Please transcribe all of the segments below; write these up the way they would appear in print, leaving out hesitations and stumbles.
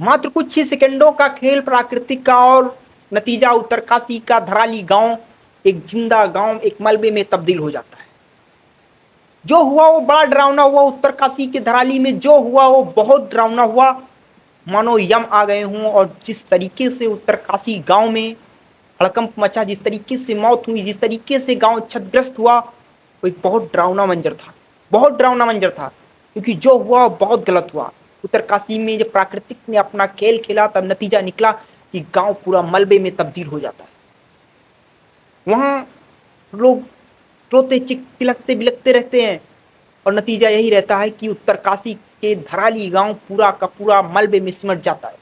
मात्र कुछ ही सेकंडों का खेल प्राकृतिक का और नतीजा उत्तरकाशी का धराली गांव एक जिंदा गांव एक मलबे में तब्दील हो जाता है। जो हुआ वो बड़ा डरावना हुआ। उत्तरकाशी के धराली में जो हुआ वो बहुत डरावना हुआ, मानो यम आ गए हों। और जिस तरीके से उत्तरकाशी गांव में हड़कंप मचा, जिस तरीके से मौत हुई, जिस तरीके से गांव क्षतग्रस्त हुआ, वो एक बहुत डरावना मंजर था। बहुत डरावना मंजर था, क्योंकि जो हुआ बहुत गलत हुआ। उत्तरकाशी में जब प्राकृतिक ने अपना खेल खेला तब नतीजा निकला कि गांव पूरा मलबे में तब्दील हो जाता है। वहां लोग रोते तिलकते बिलकते रहते हैं और नतीजा यही रहता है कि उत्तरकाशी के धराली गांव पूरा का पूरा मलबे में सिमट जाता है।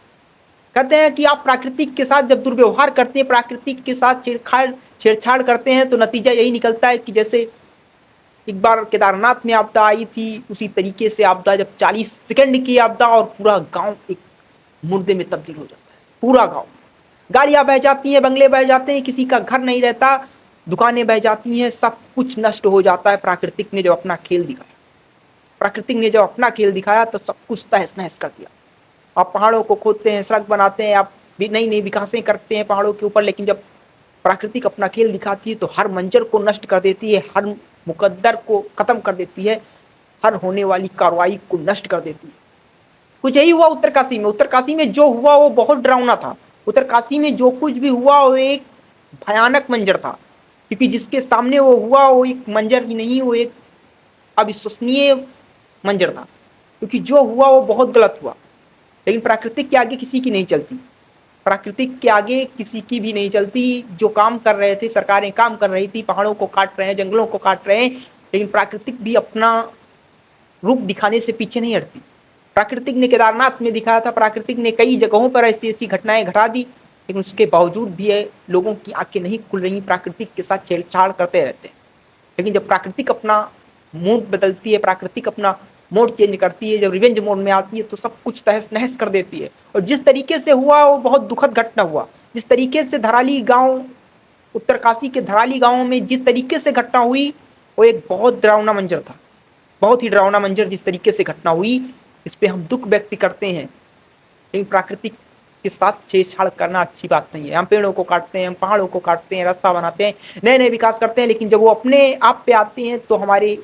कहते हैं कि आप प्राकृतिक के साथ जब दुर्व्यवहार करते हैं, प्राकृतिक के साथ छेड़छाड़ करते हैं, तो नतीजा यही निकलता है कि जैसे एक बार केदारनाथ में आपदा आई थी, उसी तरीके से आपदा, जब 40 सेकंड की आपदा और पूरा गांव एक मुर्दे में तब्दील हो जाता है। पूरा गांव, गाड़ियां बह जाती हैं, बंगले बह जाते हैं, किसी का घर नहीं रहता, दुकानें बह जाती हैं, सब कुछ नष्ट हो जाता है। प्राकृतिक ने जब अपना खेल दिखाया, प्राकृतिक ने जब अपना खेल दिखाया तो सब कुछ तहस नहस कर दिया। आप पहाड़ों को खोदते हैं, सड़क बनाते हैं, आप नई नई विकासें करते हैं पहाड़ों के ऊपर, लेकिन जब प्राकृतिक अपना खेल दिखाती है तो हर मंजर को नष्ट कर देती है, हर मुकद्दर को खत्म कर देती है, हर होने वाली कार्रवाई को नष्ट कर देती है। कुछ यही हुआ उत्तरकाशी में। उत्तरकाशी में जो हुआ वो बहुत डरावना था। उत्तरकाशी में जो कुछ भी हुआ वो एक भयानक मंजर था, क्योंकि जिसके सामने वो हुआ वो एक मंजर ही नहीं, वो एक अविश्वसनीय मंजर था, क्योंकि जो हुआ वो बहुत गलत हुआ। लेकिन प्राकृतिक के आगे किसी की नहीं चलती, प्राकृतिक के आगे किसी की भी नहीं चलती। जो काम कर रहे थे, सरकारें काम कर रही थी, पहाड़ों को काट रहे हैं, जंगलों को काट रहे हैं, लेकिन प्राकृतिक भी अपना रूप दिखाने से पीछे नहीं हटती। प्राकृतिक ने केदारनाथ में दिखाया था, प्राकृतिक ने कई जगहों पर ऐसी ऐसी घटनाएं घटा दी, लेकिन उसके बावजूद भी है लोगों की आंखें नहीं खुल रही, प्राकृतिक के साथ छेड़छाड़ करते रहते हैं। लेकिन जब प्राकृतिक अपना मूड बदलती है, प्राकृतिक अपना मोड चेंज करती है, जब रिवेंज मोड में आती है तो सब कुछ तहस नहस कर देती है। और जिस तरीके से हुआ वो बहुत दुखद घटना हुआ। जिस तरीके से धराली गांव, उत्तरकाशी के धराली गांव में जिस तरीके से घटना हुई वो एक बहुत डरावना मंजर था, बहुत ही डरावना मंजर। जिस तरीके से घटना हुई इस पे हम दुख व्यक्त करते हैं, लेकिन प्राकृतिक के साथ छेड़छाड़ करना अच्छी बात नहीं है। हम पेड़ों को काटते हैं, हम पहाड़ों को काटते हैं, रास्ता बनाते हैं, नए नए विकास करते हैं, लेकिन जब वो अपने आप पे आते हैं तो हमारे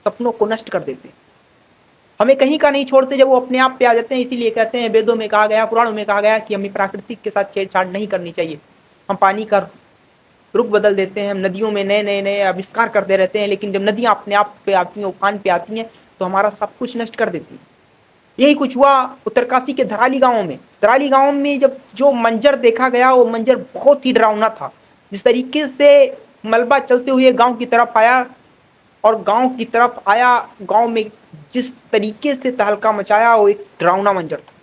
सपनों को नष्ट कर देते हैं, हमें कहीं का नहीं छोड़ते जब वो अपने आप पे आ जाते हैं। इसीलिए कहते हैं, वेदों में कहा गया, पुराणों में कहा गया कि हमें प्राकृतिक के साथ छेड़छाड़ नहीं करनी चाहिए। हम पानी का रुख बदल देते हैं, हम नदियों में नए नए नए आविष्कार करते रहते हैं, लेकिन जब नदियां अपने आप पे आती हैं, उफान पे आती हैं, तो हमारा सब कुछ नष्ट कर देती है। यही कुछ हुआ उत्तरकाशी के धराली गांव में। धराली गांव में जब जो मंजर देखा गया वो मंजर बहुत ही डरावना था। जिस तरीके से मलबा चलते हुए गांव की तरफ आया और गांव की तरफ आया, गांव में जिस तरीके से तहलका मचाया वो एक डरावना मंजर था।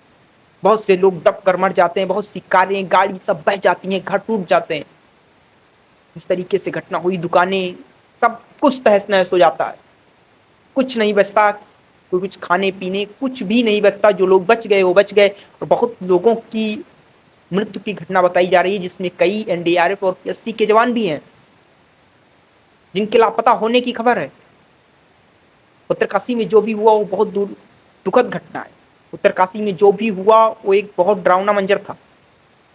बहुत से लोग दब कर मर जाते हैं, बहुत सी कारें गाड़ी सब बह जाती हैं, घर टूट जाते हैं। इस तरीके से घटना हुई, दुकानें सब कुछ तहस नहस हो जाता है, कुछ नहीं बचता, कोई कुछ खाने पीने कुछ भी नहीं बचता। जो लोग बच गए वो बच गए, और बहुत लोगों की मृत्यु की घटना बताई जा रही है, जिसमें कई एनडीआरएफ और पीएससी के जवान भी हैं जिनके लापता होने की खबर है। उत्तरकाशी में जो भी हुआ वो बहुत दुखद घटना है। उत्तरकाशी में जो भी हुआ वो एक बहुत डरावना मंजर था।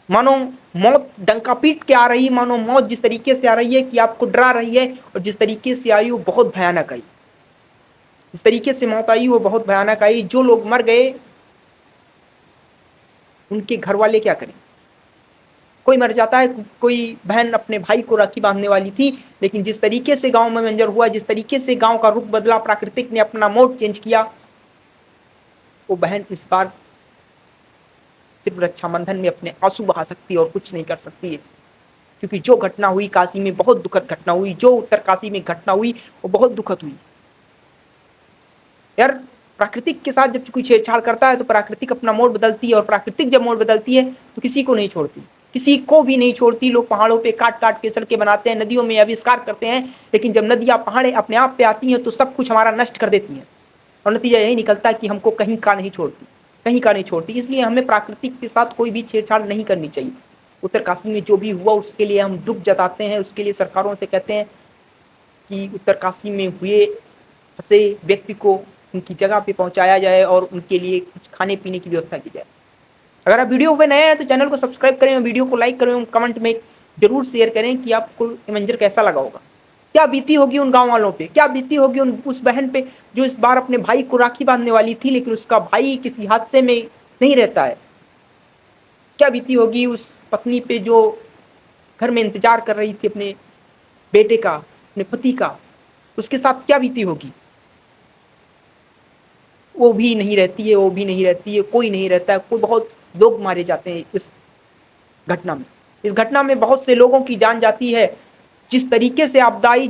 मानो मौत डंका पीट के आ रही, मानो मौत जिस तरीके से आ रही है कि आपको डरा रही है, और जिस तरीके से आई वो बहुत भयानक आई। जिस तरीके से मौत आई वो बहुत भयानक आई। जो लोग मर गए उनके घर वाले क्या करें? कोई मर जाता है, कोई बहन अपने भाई को राखी बांधने वाली थी, लेकिन जिस तरीके से गांव में मंजर हुआ, जिस तरीके से गांव का रुख बदला, प्राकृतिक ने अपना मोड चेंज किया, वो बहन इस बार सिर्फ रक्षाबंधन में अपने आंसू बहा सकती है और कुछ नहीं कर सकती है। क्योंकि जो घटना हुई काशी में बहुत दुखद घटना हुई, जो उत्तरकाशी में घटना हुई वो बहुत दुखद हुई। यार प्राकृतिक के साथ जब कोई छेड़छाड़ करता है तो प्राकृतिक अपना मोड बदलती है, और प्राकृतिक जब मोड बदलती है तो किसी को नहीं छोड़ती, किसी को भी नहीं छोड़ती। लोग पहाड़ों पे काट काट के सड़कें बनाते हैं, नदियों में आविष्कार करते हैं, लेकिन जब नदियां पहाड़े अपने आप पे आती हैं तो सब कुछ हमारा नष्ट कर देती हैं, और नतीजा यही निकलता है कि हमको कहीं का नहीं छोड़ती, कहीं का नहीं छोड़ती। इसलिए हमें प्राकृतिक के साथ कोई भी छेड़छाड़ नहीं करनी चाहिए। उत्तरकाशी में जो भी हुआ उसके लिए हम दुख जताते हैं, उसके लिए सरकारों से कहते हैं कि उत्तरकाशी में हुए फंसे व्यक्ति को उनकी जगह पे पहुंचाया जाए और उनके लिए कुछ खाने पीने की व्यवस्था की जाए। अगर आप वीडियो पे नए हैं तो चैनल को सब्सक्राइब करें, वीडियो को लाइक करें, कमेंट में जरूर शेयर करें कि आपको एवेंजर कैसा लगा होगा। क्या बीती होगी उन गांव वालों पे, क्या बीती होगी उस बहन पे जो इस बार अपने भाई को राखी बांधने वाली थी लेकिन उसका भाई किसी हादसे में नहीं रहता है। क्या बीती होगी उस पत्नी पे जो घर में इंतजार कर रही थी अपने बेटे का, अपने पति का, उसके साथ क्या बीती होगी। वो भी नहीं रहती है, वो भी नहीं रहती है, कोई नहीं रहता है। कोई बहुत लोग मारे जाते हैं इस घटना में। इस घटना में बहुत से लोगों की जान जाती है। जिस तरीके से आपदाई